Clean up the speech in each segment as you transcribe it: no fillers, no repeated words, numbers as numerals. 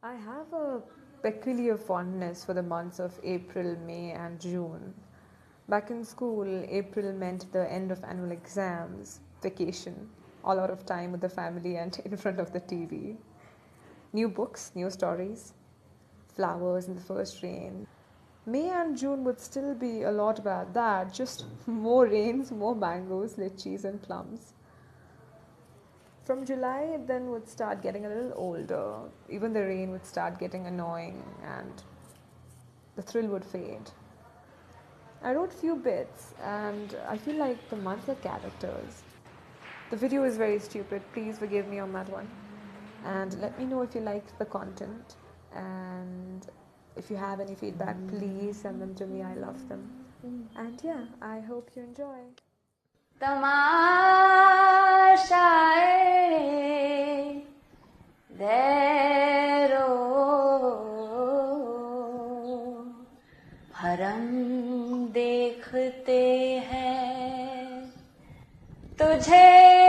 I have a peculiar fondness for the months of April, May, and June. Back in school, April meant the end of annual exams, vacation, a lot of time with the family and in front of the TV. New books, new stories, flowers in the first rain. May and June would still be a lot about that, just more rains, more mangoes, lychees, and plums. From July, it then would start getting a little older. Even the rain would start getting annoying and the thrill would fade. I wrote few bits and I feel like the months are characters. The video is very stupid, please forgive me on that one. And let me know if you liked the content, and if you have any feedback, please send them to me. I love them. And yeah, I hope you enjoy. तमाशाए देरो हरम देखते हैं तुझे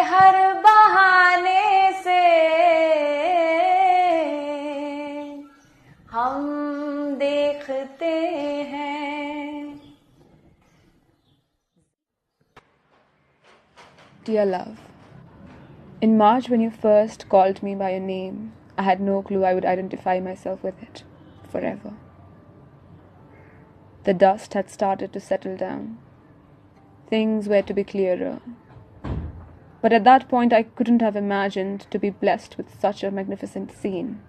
हर बहाने से हम देखते हैं. Dear love, in March when you first called me by your name, I had no clue I would identify myself with it forever. The dust had started to settle down. Things were to be clearer. But at that point I couldn't have imagined to be blessed with such a magnificent scene.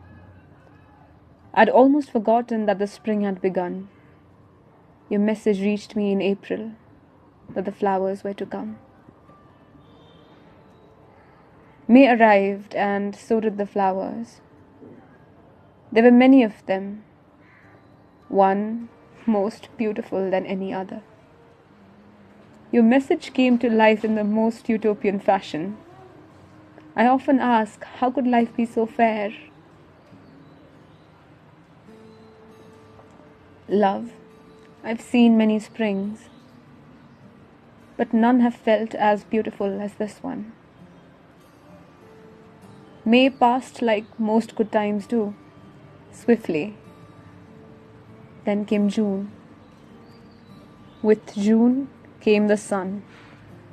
I'd almost forgotten that the spring had begun. Your message reached me in April, that the flowers were to come. May arrived, and so did the flowers. There were many of them, one most beautiful than any other. Your message came to life in the most utopian fashion. I often ask, how could life be so fair? Love, I've seen many springs, but none have felt as beautiful as this one. May passed like most good times do, swiftly. Then came June. With June came the sun,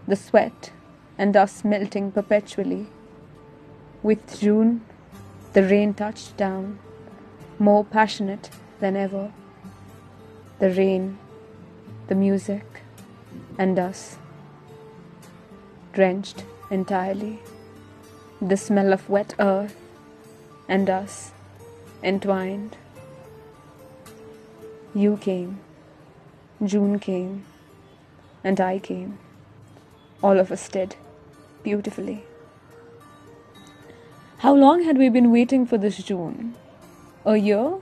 the sweat, and dust melting perpetually. With June, the rain touched down, more passionate than ever. The rain, the music, and us, drenched entirely. The smell of wet earth and us entwined. You came, June came, and I came. All of us did, beautifully. How long had we been waiting for this June? A year?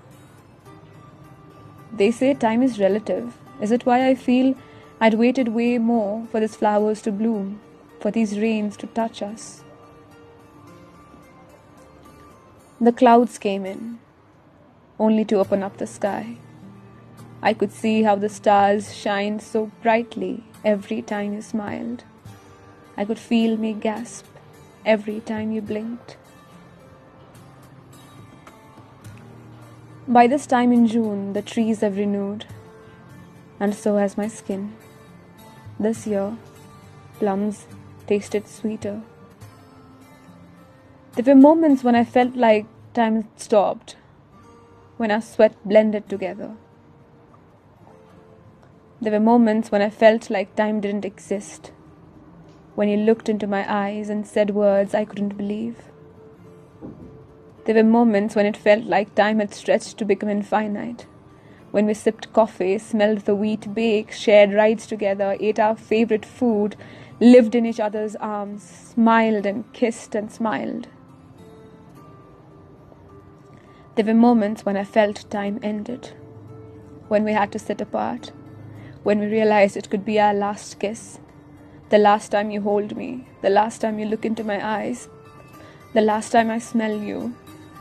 They say time is relative. Is it why I feel I'd waited way more for these flowers to bloom, for these rains to touch us? The clouds came in, only to open up the sky. I could see how the stars shined so brightly every time you smiled. I could feel me gasp every time you blinked. By this time in June, the trees have renewed, and so has my skin. This year, plums tasted sweeter. There were moments when I felt like time had stopped, when our sweat blended together. There were moments when I felt like time didn't exist, when you looked into my eyes and said words I couldn't believe. There were moments when it felt like time had stretched to become infinite, when we sipped coffee, smelled the wheat bake, shared rides together, ate our favorite food, lived in each other's arms, smiled and kissed and smiled. There were moments when I felt time ended, when we had to sit apart, when we realized it could be our last kiss, the last time you hold me, the last time you look into my eyes, the last time I smell you.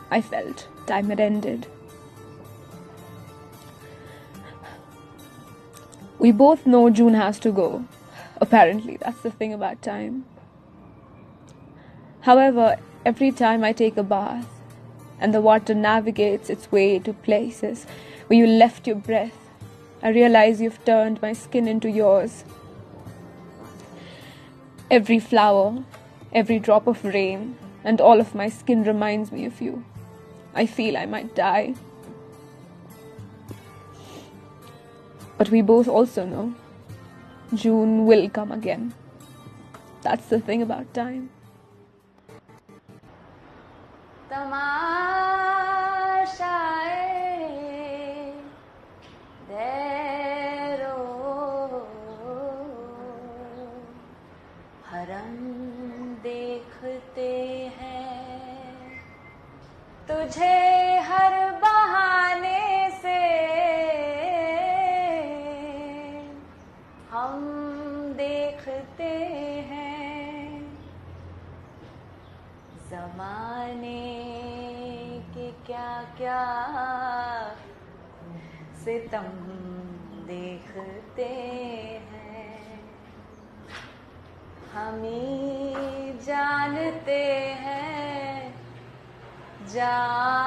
I felt time had ended. We both know June has to go. Apparently, that's the thing about time. However, every time I take a bath, and the water navigates its way to places where you left your breath. I realize you've turned my skin into yours. Every flower, every drop of rain, and all of my skin reminds me of you. I feel I might die. But we both also know June will come again. That's the thing about time. तमाशाए धैरो हरम देखते हैं तुझे हर बहाने से हम देखते हैं ज़माने के क्या क्या सितम देखते हैं हम ही जानते हैं जान